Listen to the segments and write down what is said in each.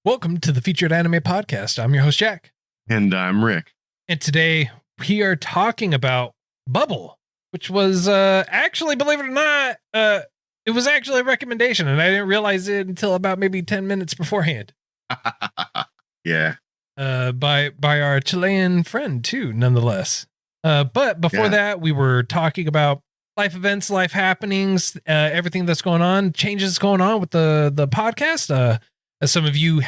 Welcome to the Featured Anime Podcast. I'm your host, Jack. And I'm Rick. And today we are talking about Bubble, which was actually, believe it or not, it was actually a recommendation, and I didn't realize it until about maybe 10 minutes beforehand. Yeah. By our Chilean friend, too, nonetheless. But before that, we were talking about life events, life happenings, everything that's going on, changes going on with the podcast. As some of you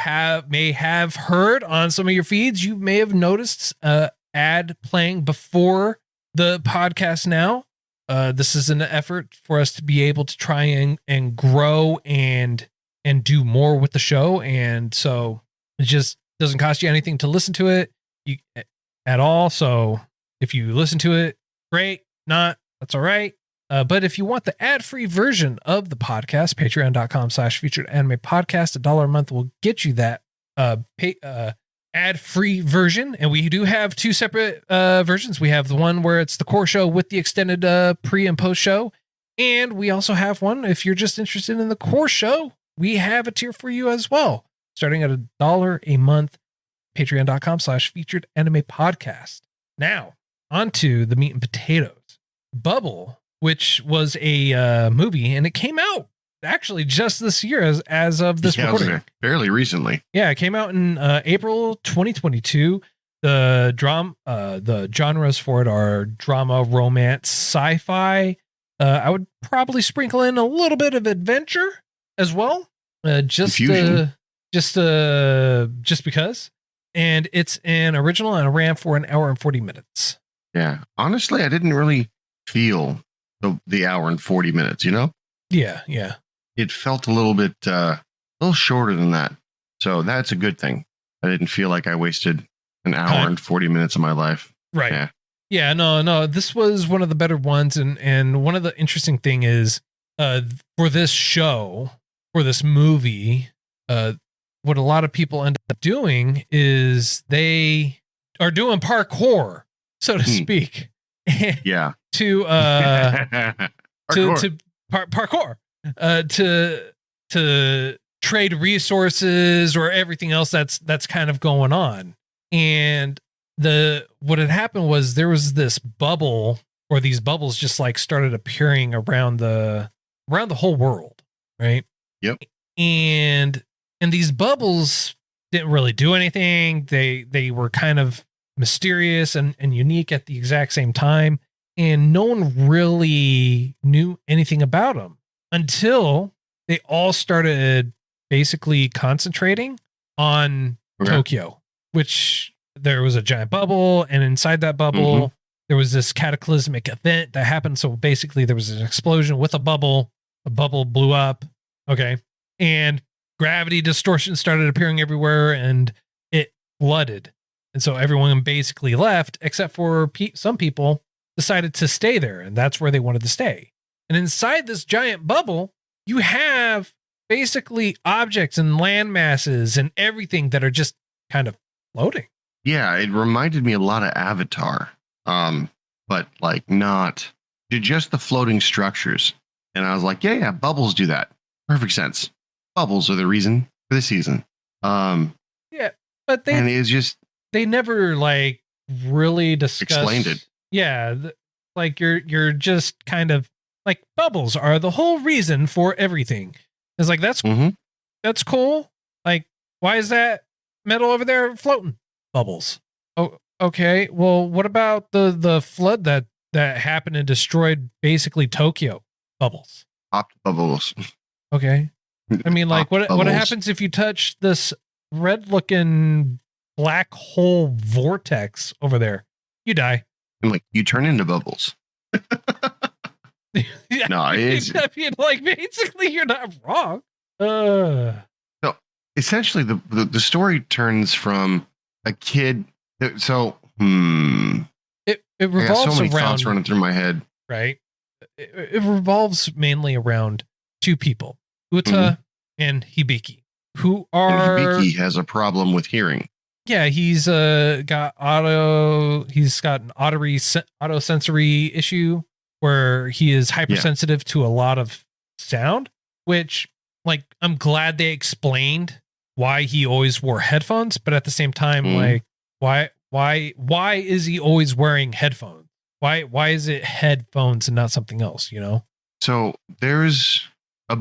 may have heard on some of your feeds, you may have noticed ad playing before the podcast now. This is an effort for us to be able to try and grow and do more with the show. And so it just doesn't cost you anything to listen to it at all. So if you listen to it, great. Not, that's all right. But if you want the ad-free version of the podcast, patreon.com/featured anime podcast, $1 a month will get you that ad-free version. And we do have two separate versions. We have the one where it's the core show with the extended pre and post show. And we also have one, if you're just interested in the core show, we have a tier for you as well. Starting at $1 a month, patreon.com/featured anime podcast. Now, on to the meat and potatoes. Bubble, which was a movie, and it came out actually just this year as of this recording. Fairly recently. Yeah, it came out in April 2022. The genres for it are drama, romance, sci-fi. I would probably sprinkle in a little bit of adventure as well. Just because. And it's an original, and it ran for an hour and 40 minutes. Yeah. Honestly, I didn't really feel the hour and 40 minutes, you know? Yeah. It felt a little bit, a little shorter than that. So that's a good thing. I didn't feel like I wasted an hour and 40 minutes of my life. Right. Yeah, no. This was one of the better ones. And one of the interesting thing is, for this show, for this movie, what a lot of people end up doing is they are doing parkour, so to speak. Yeah. Parkour to trade resources or everything else that's kind of going on. And what had happened was there was this bubble, or these bubbles just like started appearing around the whole world, right? Yep. And these bubbles didn't really do anything. They were kind of mysterious and unique at the exact same time. And no one really knew anything about them until they all started basically concentrating on Tokyo, which there was a giant bubble. And inside that bubble, there was this cataclysmic event that happened. So basically there was an explosion with a bubble. The bubble blew up. Okay. And gravity distortion started appearing everywhere, and it flooded. And so everyone basically left, except for some people decided to stay there, and that's where they wanted to stay. And inside this giant bubble, you have basically objects and land masses and everything that are just kind of floating. Yeah, it reminded me a lot of Avatar, but like not just the floating structures. And I was like, yeah, bubbles do that. Perfect sense. Bubbles are the reason for the season. Yeah, but they never like really discussed, explained it. Yeah, like you're just kind of like, bubbles are the whole reason for everything. It's like that's cool. Like, why is that metal over there floating? Bubbles. Oh, okay. Well, what about the flood that happened and destroyed basically Tokyo? Bubbles. Popped bubbles. Okay. I mean, like, what happens if you touch this red-looking black hole vortex over there? You die. I'm like, you turn into bubbles. Yeah, no, it's I mean, like, basically, you're not wrong. So essentially, the story turns from a kid. So, it revolves I got so many around thoughts running through my head. Right. It revolves mainly around two people, Uta and Hibiki, who are. And Hibiki has a problem with hearing. Yeah, he's got an autosensory issue where he is hypersensitive to a lot of sound, which, like, I'm glad they explained why he always wore headphones, but at the same time, Mhm. like why is he always wearing headphones? Why is it headphones and not something else? You know? So there's a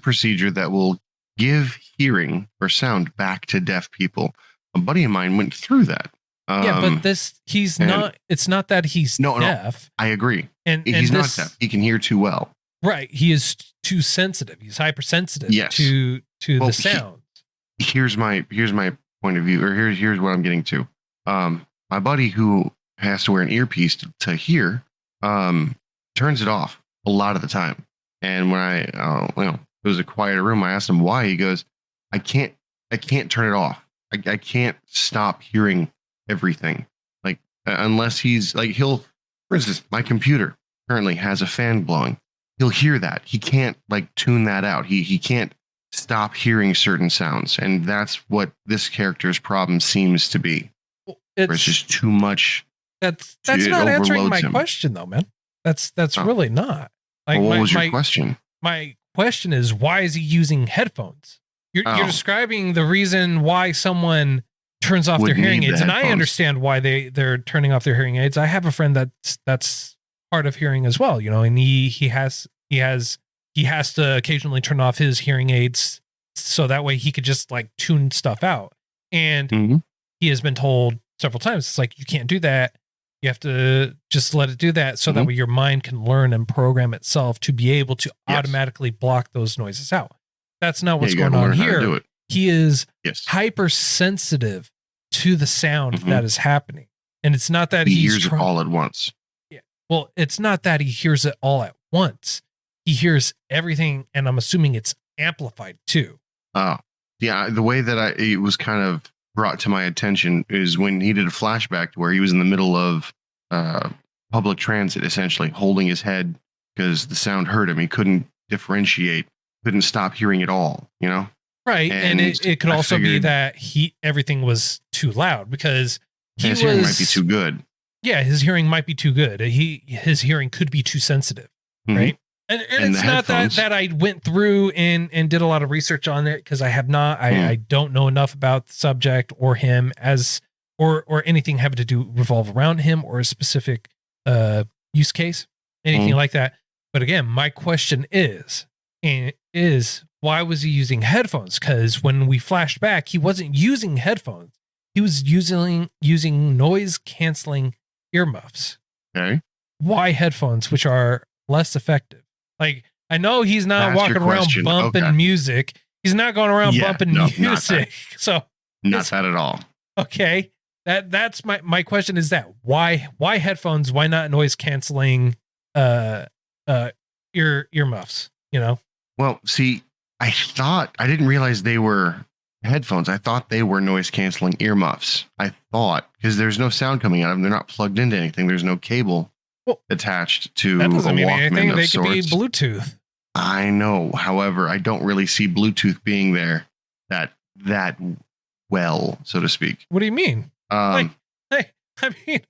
procedure that will give hearing or sound back to deaf people. A buddy of mine went through that. Yeah, but he's and- not. It's not that he's No, deaf. I agree. And He's this, not deaf. He can hear too well. right? He is too sensitive. He's hypersensitive Yes. to Well, the sounds. Here's my point of view, or here's what I'm getting to. My buddy who has to wear an earpiece to hear, turns it off a lot of the time. And when it was a quieter room, I asked him why. He goes, I can't turn it off. I can't stop hearing everything. Like, unless he's like, for instance, my computer currently has a fan blowing. He'll hear that. He can't like tune that out. He can't stop hearing certain sounds. And that's what this character's problem seems to be. It's just too much. That's not answering my him. question though, man. That's really not. Like, what was your question? My question is, why is he using headphones? You're describing the reason why someone turns off their hearing aids, and I understand why they're turning off their hearing aids. I have a friend that's part of hearing as well, you know, and he has to occasionally turn off his hearing aids so that way he could just like tune stuff out. And he has been told several times, it's like, you can't do that. You have to just let it do that so that way your mind can learn and program itself to be able to automatically block those noises out. That's not what's going on here. He is hypersensitive to the sound that is happening. And it's not that he hears it all at once. Yeah. Well, it's not that he hears it all at once. He hears everything, and I'm assuming it's amplified too. Oh, yeah. The way that it was kind of brought to my attention is when he did a flashback where he was in the middle of public transit, essentially holding his head because the sound hurt him. He couldn't differentiate, couldn't stop hearing it all, you know? Right. And it could also be that everything was too loud because his hearing might be too good. Yeah, his hearing might be too good. His hearing could be too sensitive, right? And it's not that I went through and did a lot of research on it because I have not. I don't know enough about the subject or him or anything having to do revolve around him or a specific use case, anything like that. But again, my question is why was he using headphones? Because when we flashed back, he wasn't using headphones. He was using noise canceling earmuffs. Okay. Why headphones, which are less effective? Like, I know he's not walking around bumping music. He's not going around bumping music. So not that at all. Okay. That's my question is that why headphones? Why not noise canceling earmuffs? You know? Well, see, I didn't realize they were headphones. I thought they were noise canceling earmuffs. I thought because there's no sound coming out of them. They're not plugged into anything. There's no cable attached to that doesn't mean anything. They could be Bluetooth. I know. However, I don't really see Bluetooth being there that well, so to speak. What do you mean? I mean,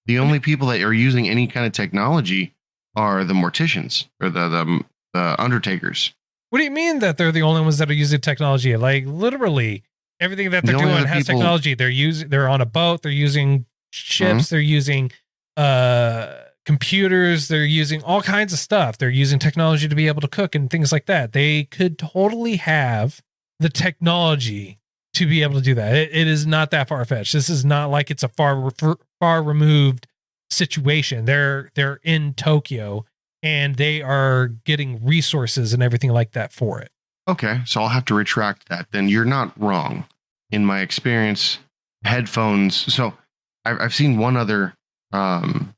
the only people that are using any kind of technology are the morticians or the undertakers. What do you mean that they're the only ones that are using technology? Like literally everything that they're doing has technology. They're on a boat. They're using ships. They're using computers. They're using all kinds of stuff. They're using technology to be able to cook and things like that. They could totally have the technology to be able to do that. It is not that far fetched. This is not like it's a far removed situation. They're in Tokyo and they are getting resources and everything like that for it. Okay, so I'll have to retract that. Then you're not wrong. In my experience, headphones. So I've seen one other anime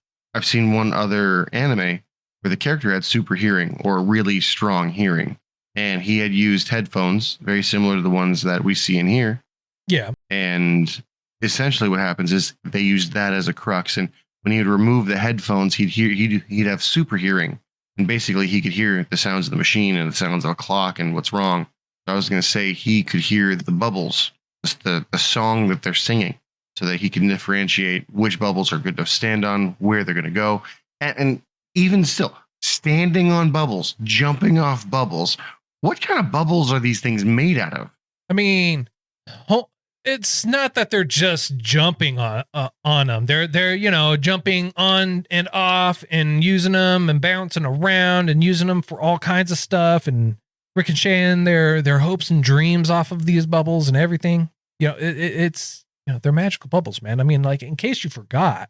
where the character had super hearing or really strong hearing, and he had used headphones very similar to the ones that we see in here. Yeah, and essentially what happens is they used that as a crux, and when he would remove the headphones, he'd have super hearing, and basically he could hear the sounds of the machine and the sounds of a clock and what's wrong. I was going to say he could hear the bubbles, just the song that they're singing, so that he can differentiate which bubbles are good to stand on, where they're going to go, and even still standing on bubbles, jumping off bubbles. What kind of bubbles are these things made out of? I mean, it's not that they're just jumping on them. They're jumping on and off and using them and bouncing around and using them for all kinds of stuff and ricocheting their hopes and dreams off of these bubbles and everything. It's they're magical bubbles, man. I mean, like, in case you forgot,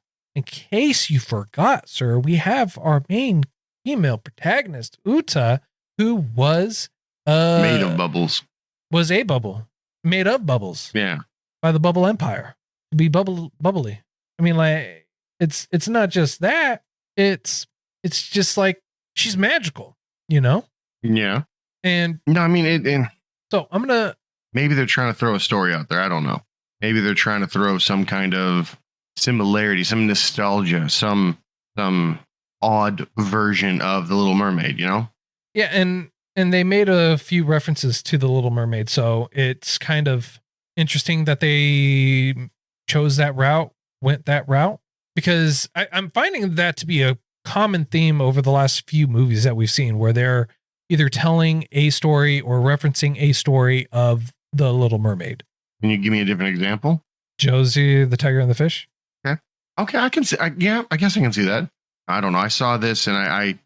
sir, we have our main female protagonist, Uta, who was made of bubbles. Was a bubble made of bubbles. Yeah. By the Bubble Empire to be bubbly. I mean, like, it's not just that. It's just like she's magical, Yeah. And no, I mean so I'm gonna. Maybe they're trying to throw a story out there. I don't know. Maybe they're trying to throw some kind of similarity, some nostalgia, some odd version of the Little Mermaid. Yeah, and they made a few references to the Little Mermaid, so it's kind of interesting that they went that route, because I'm finding that to be a common theme over the last few movies that we've seen, where they're either telling a story or referencing a story of the Little Mermaid. Can you give me a different example? Josie, the Tiger and the Fish. Okay, I can see. I guess I can see that. I don't know. I saw this and I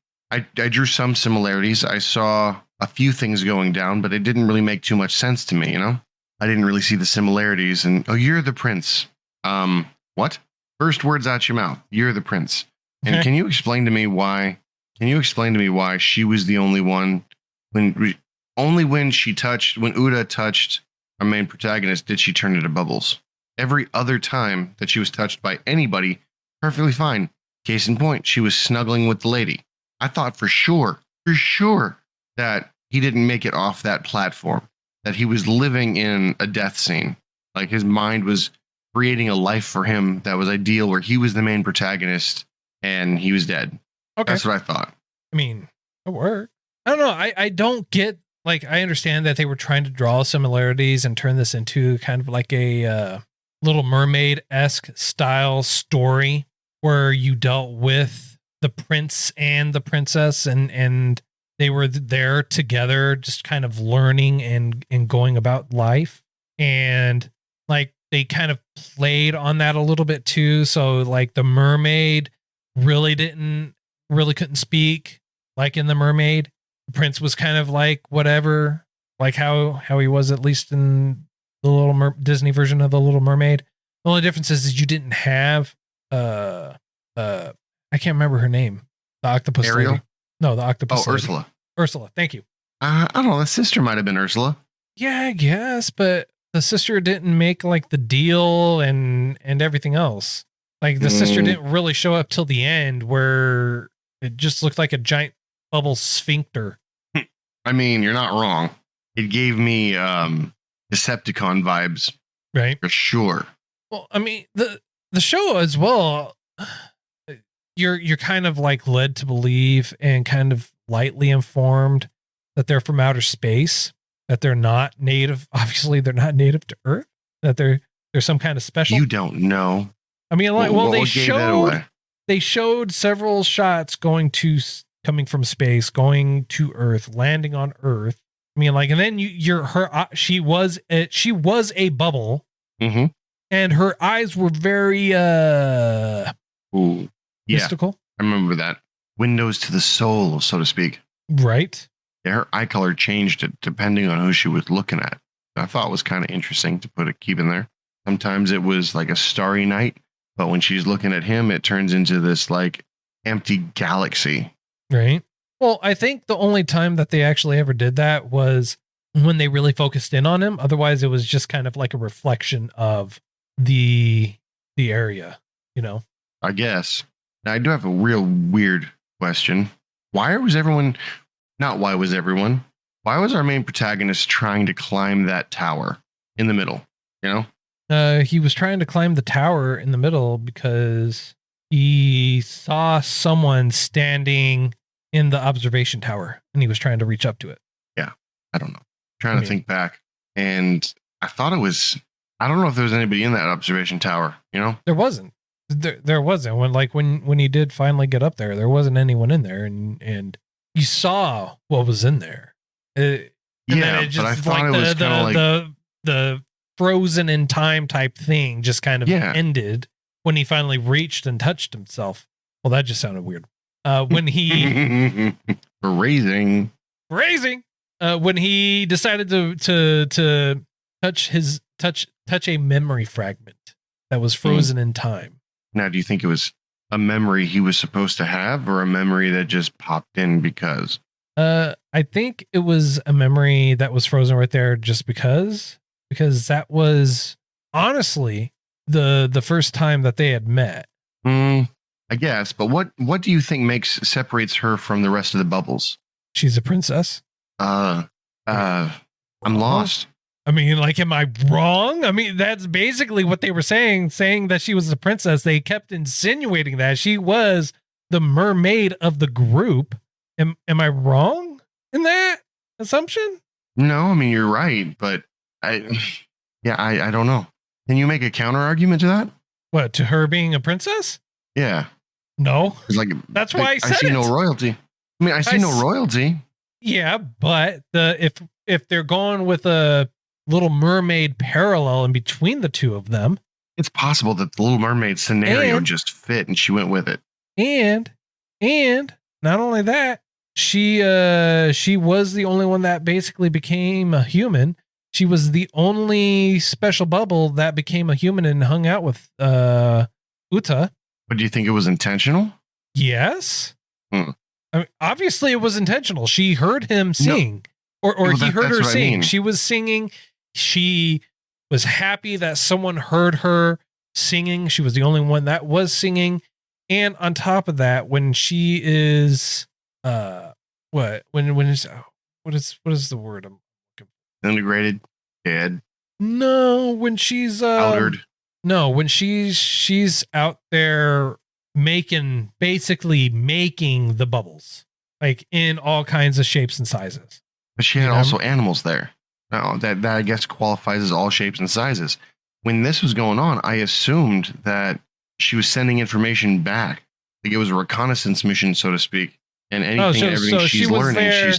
drew some similarities. I saw a few things going down, but it didn't really make too much sense to me. I didn't really see the similarities. And you're the prince. What? First words out your mouth. You're the prince. And can you explain to me why? She was the only one when Uta touched our main protagonist did she turn into bubbles? Every other time that she was touched by anybody, perfectly fine. Case in point, she was snuggling with the lady. I thought for sure that he didn't make it off that platform, that he was living in a death scene. Like, his mind was creating a life for him that was ideal, where he was the main protagonist and he was dead. Okay. That's what I thought. I mean, it worked. I don't know. I don't get, like, I understand that they were trying to draw similarities and turn this into kind of like a Little Mermaid-esque style story where you dealt with the prince and the princess and they were there together, just kind of learning and going about life. And like, they kind of played on that a little bit too. So like, the mermaid really couldn't speak, like in the Mermaid. The prince was kind of like whatever, like how he was at least in the Disney version of the Little Mermaid. The only difference is you didn't have I can't remember her name. The octopus Ariel? lady. No, the octopus lady. Ursula. Ursula, thank you. I don't know. The sister might have been Ursula. Yeah, I guess, but the sister didn't make like the deal and everything else. Like, the sister didn't really show up till the end, where it just looked like a giant bubble sphincter. I mean, you're not wrong. It gave me Decepticon vibes, right? For sure. Well, I mean, the show as well, you're kind of like led to believe and kind of lightly informed that they're from outer space, that they're not native. Obviously, they're not native to Earth. That they're some kind of special. You don't know. I mean, like, they showed several shots coming from space, going to Earth, landing on Earth. I mean, like, and then she was a bubble, and her eyes were very mystical. I remember that. Windows to the soul, so to speak. Right. Yeah, her eye color changed it depending on who she was looking at. I thought it was kind of interesting to keep in there. Sometimes it was like a starry night, but when she's looking at him, it turns into this like empty galaxy. Right. Well, I think the only time that they actually ever did that was when they really focused in on him. Otherwise, it was just kind of like a reflection of the area, I guess. Now, I do have a real weird question. Why was our main protagonist trying to climb that tower in the middle? He was trying to climb the tower in the middle because he saw someone standing in the observation tower and he was trying to reach up to it. Yeah. I don't know. Trying to think back. And I thought I don't know if there was anybody in that observation tower, There wasn't. There wasn't. When he did finally get up there wasn't anyone in there, and you saw what was in there. But I thought it was kind of like the frozen in time type thing just kind of ended when he finally reached and touched himself. Well, that just sounded weird. When he phrasing, when he decided to touch a memory fragment that was frozen in time. Now, do you think it was a memory he was supposed to have, or a memory that just popped in because? I think it was a memory that was frozen right there just because that was honestly the first time that they had met. I guess, but what do you think separates her from the rest of the bubbles? She's a princess. I'm lost. I mean, like, am I wrong? I mean, that's basically what they were saying that she was a princess. They kept insinuating that she was the mermaid of the group. Am I wrong in that assumption? No, I mean, you're right, but I don't know. Can you make a counter argument to that? What, to her being a princess? Yeah. No. It's like, that's why I said I see no royalty. I mean, I see no royalty. Yeah, but if they're going with a Little Mermaid parallel in between the two of them, it's possible that the Little Mermaid scenario just fit and she went with it. And not only that, she was the only one that basically became a human. She was the only special bubble that became a human and hung out with Uta. But do you think it was intentional? Yes. I mean, obviously it was intentional. She heard him sing, or he heard her sing. I mean. She was singing. She was happy that someone heard her singing. She was the only one that was singing. And on top of that, when she is, what is the word I'm looking for? Integrated, dead. No, when she's outered. No, when she's out there basically making the bubbles, like in all kinds of shapes and sizes. But she had also animals there. No, that I guess qualifies as all shapes and sizes. When this was going on, I assumed that she was sending information back. Like it was a reconnaissance mission, so to speak. And everything she's learning.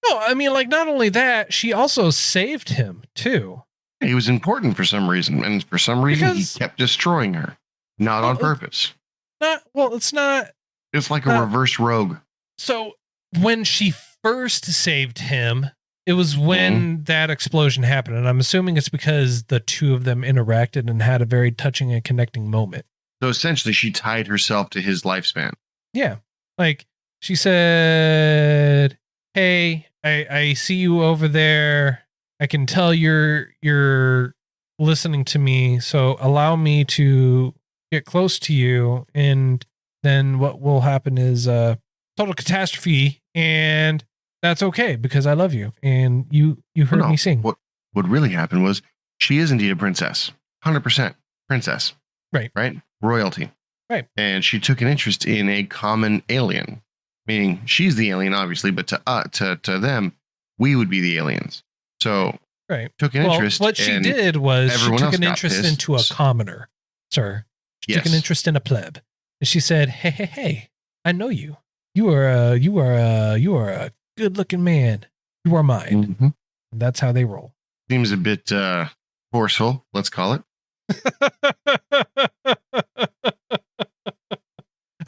No, I mean, like, not only that, she also saved him too. He was important for some reason, and for some reason he kept destroying her, not on purpose. It's not. It's like a reverse rogue. So when she first saved him, it was when that explosion happened, and I'm assuming it's because the two of them interacted and had a very touching and connecting moment. So essentially, she tied herself to his lifespan. Yeah, like she said, "Hey, I see you over there. I can tell you're listening to me, so allow me to get close to you, and then what will happen is total catastrophe, and that's okay because I love you and you heard me sing." What really happened was she is indeed a princess, 100% princess, right? Royalty, right? And she took an interest in a common alien, meaning she's the alien, obviously, but to them, we would be the aliens. So took an interest. What she did was she took an interest into a commoner, sir. She took an interest in a pleb, and she said, "Hey, I know you. You are a good-looking man. You are mine." Mm-hmm. And that's how they roll. Seems a bit forceful. Let's call it.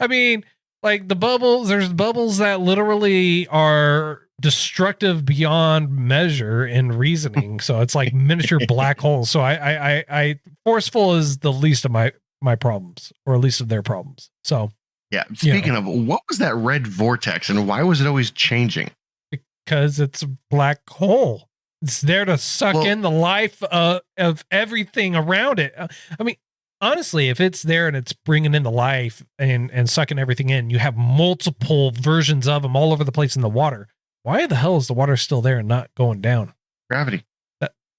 I mean, like the bubbles. There's bubbles that literally are destructive beyond measure in reasoning. So it's like miniature black holes. So I forceful is the least of my problems, or at least of their problems. So yeah. Speaking of, what was that red vortex, and why was it always changing? Because it's a black hole. It's there to suck in the life of everything around it. I mean, honestly, if it's there and it's bringing in the life and sucking everything in, you have multiple versions of them all over the place in the water. Why the hell is the water still there and not going down? Gravity.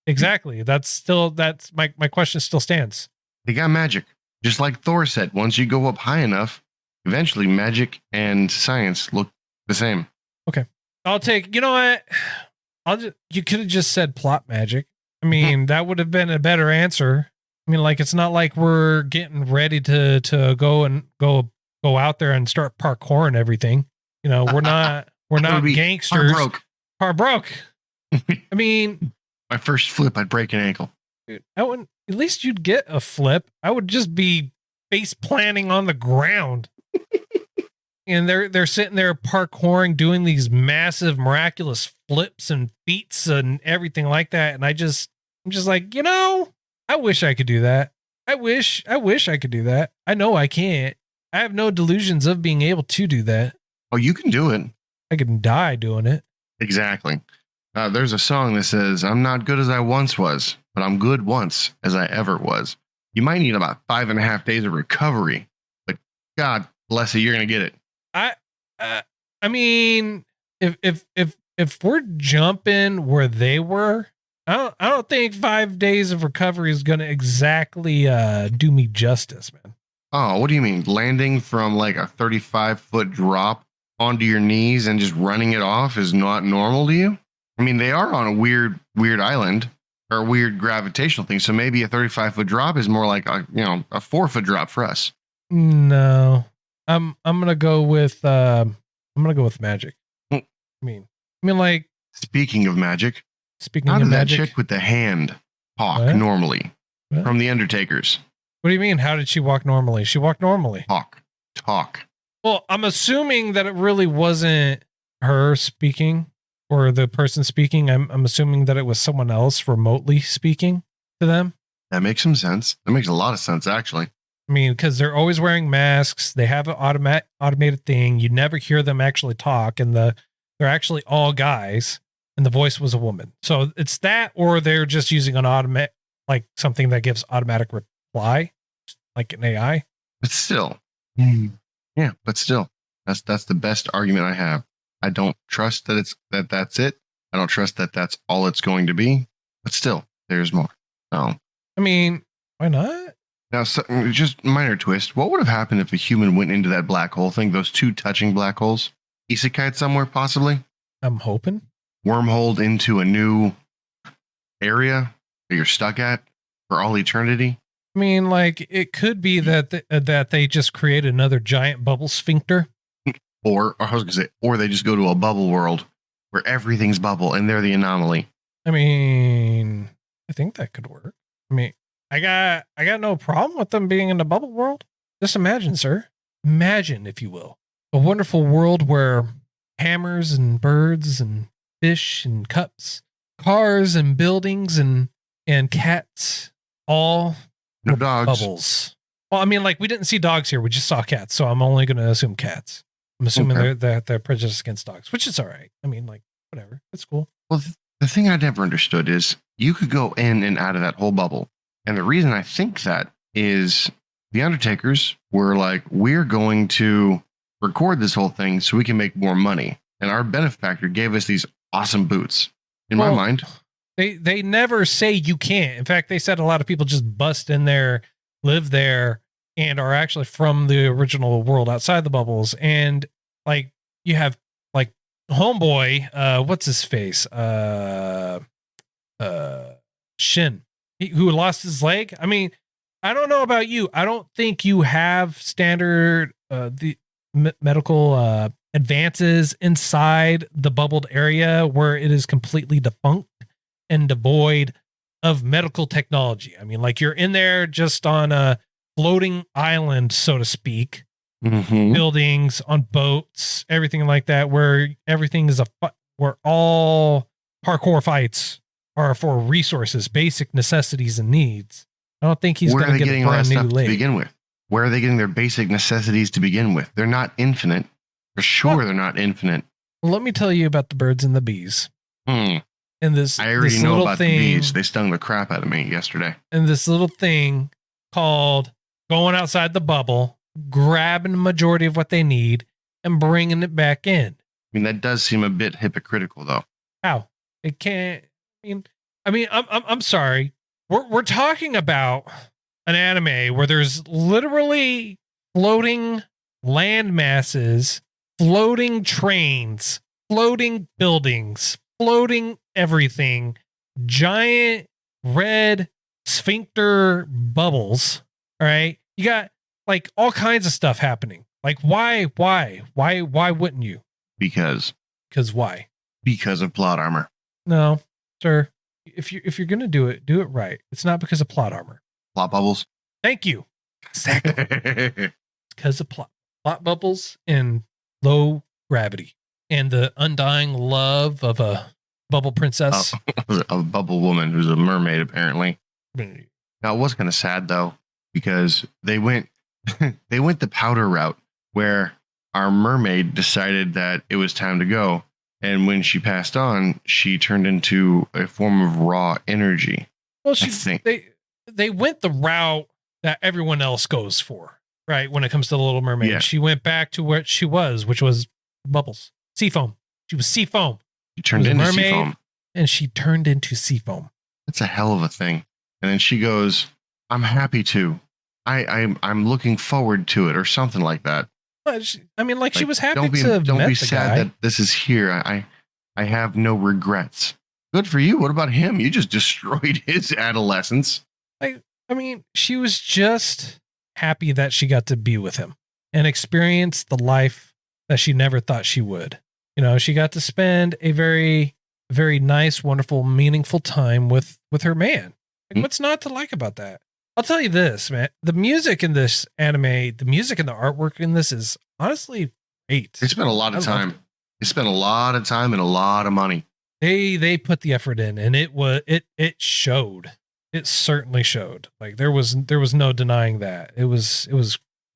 Exactly. That's my question still stands. They got magic. Just like Thor said, once you go up high enough, eventually magic and science look the same. Okay. I'll take, you know what? You could have just said plot magic. I mean, that would have been a better answer. I mean, like, it's not like we're getting ready to go out there and start parkour and everything. You know, we're not gangsters. Par broke. I mean, My first flip, I'd break an ankle. Dude, I wouldn't. At least you'd get a flip. I would just be face planting on the ground. And they're sitting there parkouring, doing these massive, miraculous flips and feats and everything like that. And I'm just like, I wish I could do that. I wish I could do that. I know I can't. I have no delusions of being able to do that. Oh, you can do it. I can die doing it. Exactly. There's a song that says, "I'm not good as I once was, but I'm good once as I ever was." You might need about 5.5 days of recovery, but God bless you, you're gonna get it. I mean, if we're jumping where they were, I don't think 5 days of recovery is gonna exactly do me justice, man. Oh, what do you mean? Landing from like a 35-foot drop onto your knees and just running it off is not normal to you? I mean, they are on a weird island or a weird gravitational thing. So maybe a 35-foot drop is more like a 4-foot drop for us. No, I'm gonna go with magic. I mean, like, speaking of magic, speaking how of did magic, that chick with the hand talk What? normally What? from the Undertakers? What do you mean? How did she walk normally? She walked normally. Talk. Well, I'm assuming that it really wasn't her speaking or the person speaking. I'm assuming that it was someone else remotely speaking to them. That makes some sense. That makes a lot of sense, actually. I mean, because they're always wearing masks. They have an automated thing. You never hear them actually talk, and they're actually all guys, and the voice was a woman. So it's that, or they're just using an automatic, like something that gives automatic reply, like an AI. But still, yeah. But still, that's the best argument I have. I don't trust that that's it. I don't trust that that's all it's going to be. But still, there's more. So, I mean, why not? now, just minor twist. What would have happened if a human went into that black hole thing? Those two touching black holes, isekai somewhere possibly. I'm hoping. Wormholed into a new area that you're stuck at for all eternity. I mean, like, it could be that they just create another giant bubble sphincter. Or I was gonna say, or they just go to a bubble world where everything's bubble and they're the anomaly. I mean, I think that could work. I mean, I got no problem with them being in the bubble world. Just imagine, sir. Imagine, if you will, a wonderful world where hammers and birds and fish and cups, cars and buildings and cats, all No dogs. bubbles. Well, I mean, like, we didn't see dogs here. We just saw cats. So I'm only going to assume cats. I'm assuming they're prejudiced against dogs, which is all right. I mean, like, whatever. It's cool. Well, the thing I never understood is you could go in and out of that whole bubble. And the reason I think that is the Undertakers were like, we're going to record this whole thing so we can make more money. And our benefactor gave us these awesome boots. In my mind, they never say you can't. In fact, they said a lot of people just bust in there, live there, and are actually from the original world outside the bubbles. And like, you have like homeboy, what's his face? Shin, who lost his leg. I mean, I don't know about you. I don't think you have standard the medical advances inside the bubbled area where it is completely defunct and devoid of medical technology. I mean, like, you're in there just on a floating island, so to speak, buildings, on boats, everything like that, where everything is where all parkour fights are for resources, basic necessities and needs. I don't think he's going to get a brand new leg to begin with. Where are they getting their basic necessities to begin with? They're not infinite. For sure, they're not infinite. Let me tell you about the birds and the bees. And this, I already this know little about thing, the bees. They stung the crap out of me yesterday. And this little thing called going outside the bubble, grabbing the majority of what they need, and bringing it back in. I mean, that does seem a bit hypocritical, though. How? It can't. I mean, I'm sorry. We're talking about an anime where there's literally floating land masses, floating trains, floating buildings, floating everything, giant red sphincter bubbles. All right. You got like all kinds of stuff happening. Like, why wouldn't you? Because why? Because of plot armor. No, sir. if you're gonna do it right. It's not because of plot armor. Plot bubbles. Thank you. Exactly. Because of plot bubbles and low gravity and the undying love of a bubble princess. A bubble woman who's a mermaid, apparently. Now, it was kind of sad, though, because they went the powder route where our mermaid decided that it was time to go. And when she passed on, she turned into a form of raw energy. Well, they went the route that everyone else goes for, right? When it comes to the Little Mermaid, she went back to where she was, which was bubbles, sea foam. She was sea foam. She turned into sea foam, and she turned into sea foam. That's a hell of a thing. And then she goes, "I'm happy to. I'm looking forward to it," or something like that. I mean, like she was happy don't be sad that this is here. I have no regrets. Good for you. What about him? You just destroyed his adolescence. I mean, she was just happy that she got to be with him and experience the life that she never thought she would. You know, she got to spend a very, very nice, wonderful, meaningful time with her man. Like, what's not to like about that? I'll tell you this, man. The music in this anime, the music and the artwork in this is honestly great. They spent a lot of time. They spent a lot of time and a lot of money. They put the effort in, and it showed. It certainly showed. Like there was no denying that. There was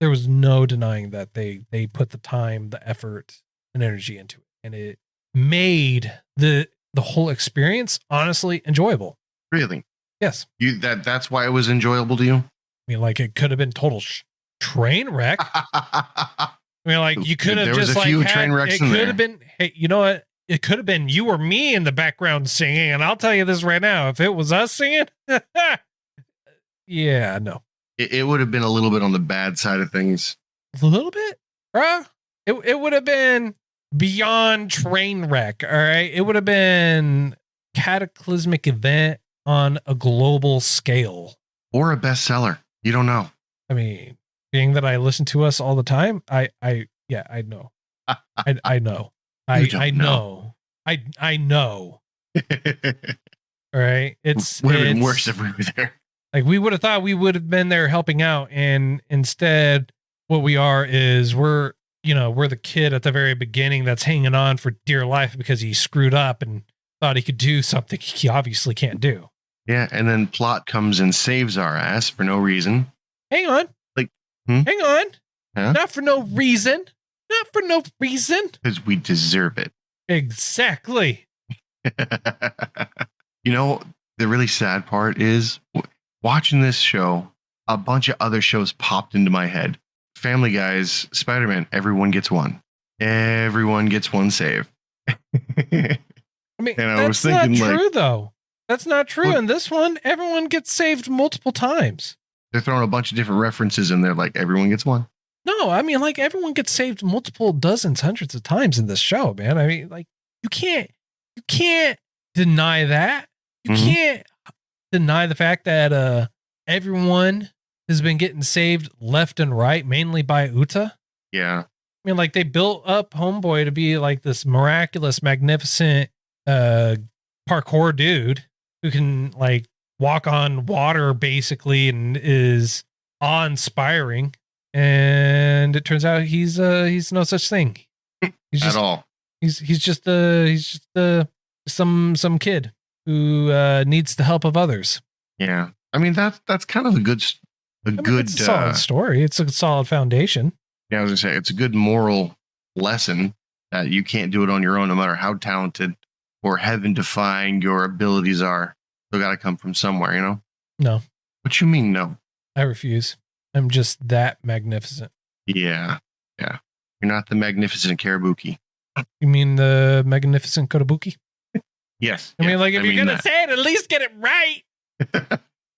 no denying that they put the time, the effort, and energy into it, and it made the whole experience honestly enjoyable. Really? Yes. That's why it was enjoyable to you? I mean, like it could have been total train wreck. I mean, like you could have just a few train wrecks in there. It could have been. Hey, you know what? It could have been you or me in the background singing, and I'll tell you this right now: if it was us singing, yeah, no, it would have been a little bit on the bad side of things. A little bit, bruh. It would have been beyond train wreck. All right, it would have been cataclysmic event on a global scale, or a bestseller. You don't know. I mean, being that I listen to us all the time, I know, I know. I know. I know. All right. It's would have been worse if we were there. Like we would have thought we would have been there helping out, and instead what we are is we're the kid at the very beginning that's hanging on for dear life because he screwed up and thought he could do something he obviously can't do. Yeah, and then plot comes and saves our ass for no reason. Hang on. Hang on. Huh? Not for no reason. Not for no reason. Because we deserve it. Exactly. You know, the really sad part is watching this show, a bunch of other shows popped into my head. Family Guy's Spider-Man, everyone gets one. Everyone gets one save. I mean, and I was thinking, not true, though. That's not true. Well, in this one, everyone gets saved multiple times. They're throwing a bunch of different references in there, like everyone gets one. No, I mean, like everyone gets saved multiple dozens, hundreds of times in this show, man. I mean, like you can't deny that. You can't deny the fact that everyone has been getting saved left and right, mainly by Uta. Yeah. I mean, like they built up Homeboy to be like this miraculous, magnificent parkour dude who can like walk on water basically and is awe-inspiring. And it turns out he's no such thing. He's just, at all. He's just some kid who needs the help of others. Yeah, I mean that's kind of it's a solid story. It's a solid foundation. Yeah, I was gonna say it's a good moral lesson that you can't do it on your own, no matter how talented or heaven-defying your abilities are. Still got to come from somewhere, you know. No. What you mean, no? I refuse. I'm just that magnificent. Yeah. You're not the magnificent Karabuki. You mean the magnificent Kotobuki? Yes. I mean, like, if you're going to say it, at least get it right.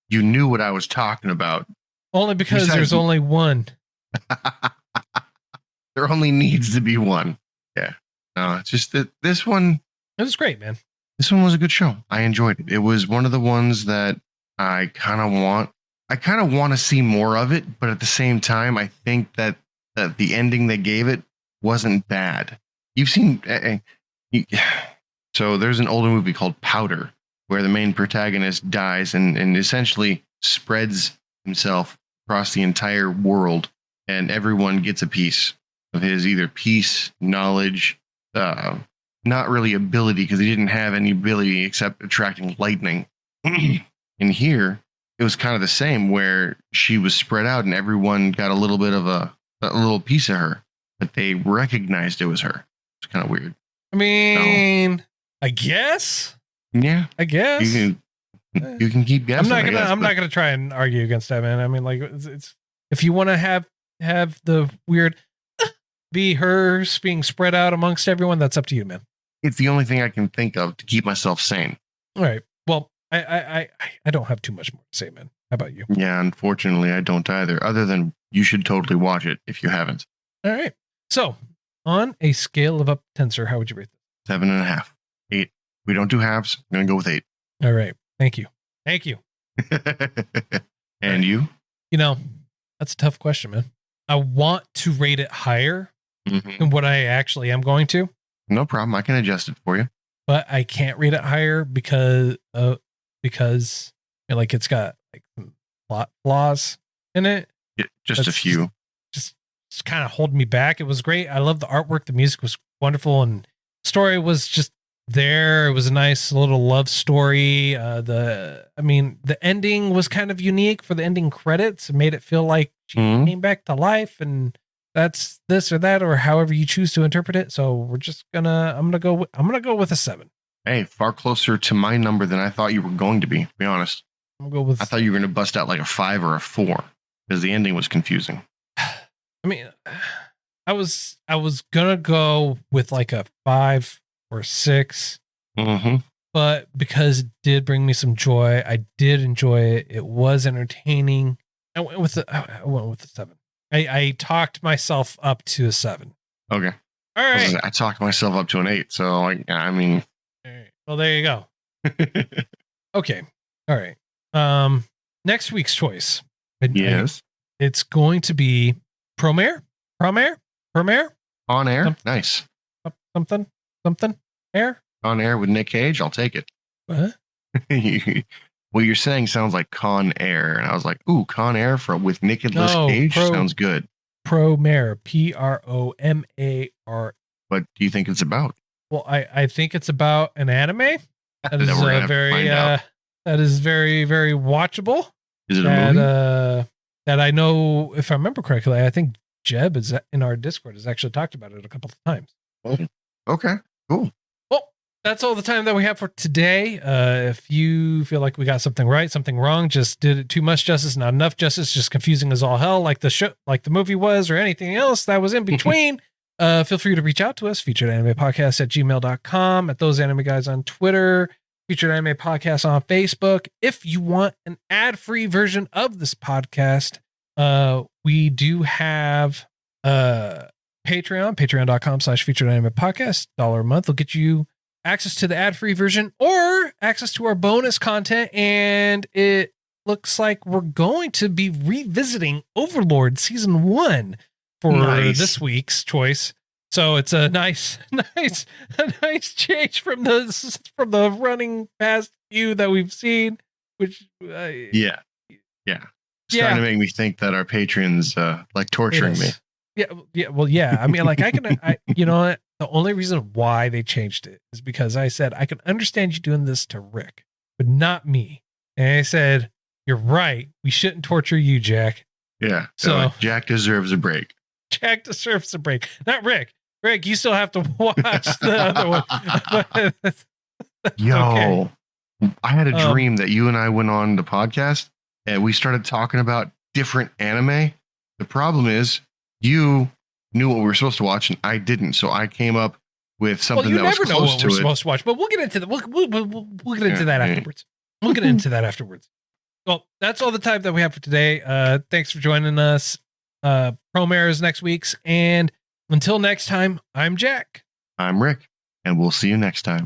You knew what I was talking about. Only because there's only one. There only needs to be one. Yeah. No, it's just that this one. It was great, man. This one was a good show. I enjoyed it. It was one of the ones that I kind of want to see more of it, but at the same time, I think that the ending they gave it wasn't bad. You've seen, so there's an older movie called Powder where the main protagonist dies and essentially spreads himself across the entire world, and everyone gets a piece of his either peace, knowledge, not really ability, because he didn't have any ability except attracting lightning. And here, it was kind of the same, where she was spread out and everyone got a little bit of a little piece of her, but they recognized it was her. It's kind of weird. I mean, I guess. Yeah, I guess you can keep guessing. I'm not gonna try and argue against that, man. I mean, like, it's if you want to have the weird be hers being spread out amongst everyone, that's up to you, man. It's the only thing I can think of to keep myself sane. All right. Well, I don't have too much more to say, man. How about you? Yeah, unfortunately, I don't either. Other than you should totally watch it if you haven't. All right. So, on a scale of up to 10, sir, how would you rate this? 7.5, 8. We don't do halves. I'm gonna go with 8. All right. Thank you. And you? You know, that's a tough question, man. I want to rate it higher than what I actually am going to. No problem. I can adjust it for you. But I can't rate it higher because you know, like, it's got like some plot flaws in it. Just a few. Just kind of holding me back. It was great. I love the artwork. The music was wonderful, and story was just there. It was a nice little love story. The ending was kind of unique for the ending credits. It made it feel like she came back to life, and that's this or that, or however you choose to interpret it. So I'm gonna go with a 7. Hey, far closer to my number than I thought you were going to be honest. I'm gonna go with. I thought you were going to bust out like a 5 or a 4 because the ending was confusing. I mean, I was gonna go with like a 5 or 6, but because it did bring me some joy, I did enjoy it. It was entertaining. I went with the 7. I talked myself up to a 7. Okay. All right. I talked myself up to an 8. So I mean. All right. Well, there you go. Okay. All right. Next week's choice. Yes. It's going to be Promare. On air. Nice. Something. Air. On air with Nick Cage. I'll take it. What? What you're saying sounds like Con Air, and I was like, "Ooh, Con Air with Nicolas Cage sounds good." Promare, Promare. What do you think it's about? Well, I think it's about an anime that is that is very, very watchable. Is it a movie? That I know, if I remember correctly, I think Jeb is in our Discord has actually talked about it a couple of times. Oh, okay, cool. Well, that's all the time that we have for today. If you feel like we got something right, something wrong, just did it too much justice, not enough justice, just confusing as all hell, like the show, like the movie was, or anything else that was in between, feel free to reach out to us, featuredanimepodcast@gmail.com, at Those Anime Guys on Twitter, Featured Anime Podcast on Facebook. If you want an ad-free version of this podcast, we do have patreon.com/Featured Anime Podcast. $1 a month will get you access to the ad-free version or access to our bonus content. And it looks like we're going to be revisiting Overlord Season 1 for this week's choice. So it's a nice change from the running past few that we've seen, which yeah. Starting to make me think that our patrons like torturing me. Yeah. I mean, like you know what? The only reason why they changed it is because I said I can understand you doing this to Rick, but not me. And I said, you're right. We shouldn't torture you, Jack. Yeah. So Jack deserves a break. Jack deserves a break. Not Rick. Rick, you still have to watch the other one. Yo, okay. I had a dream that you and I went on the podcast and we started talking about different anime. The problem is you knew what we were supposed to watch and I didn't. So I came up with something that was close to it. You never know what we're supposed to watch, but we'll get into that. We'll get into that afterwards. We'll get into that afterwards. Well, that's all the time that we have for today. Thanks for joining us. Promare is next week's, and until next time, I'm Jack. I'm Rick, and we'll see you next time.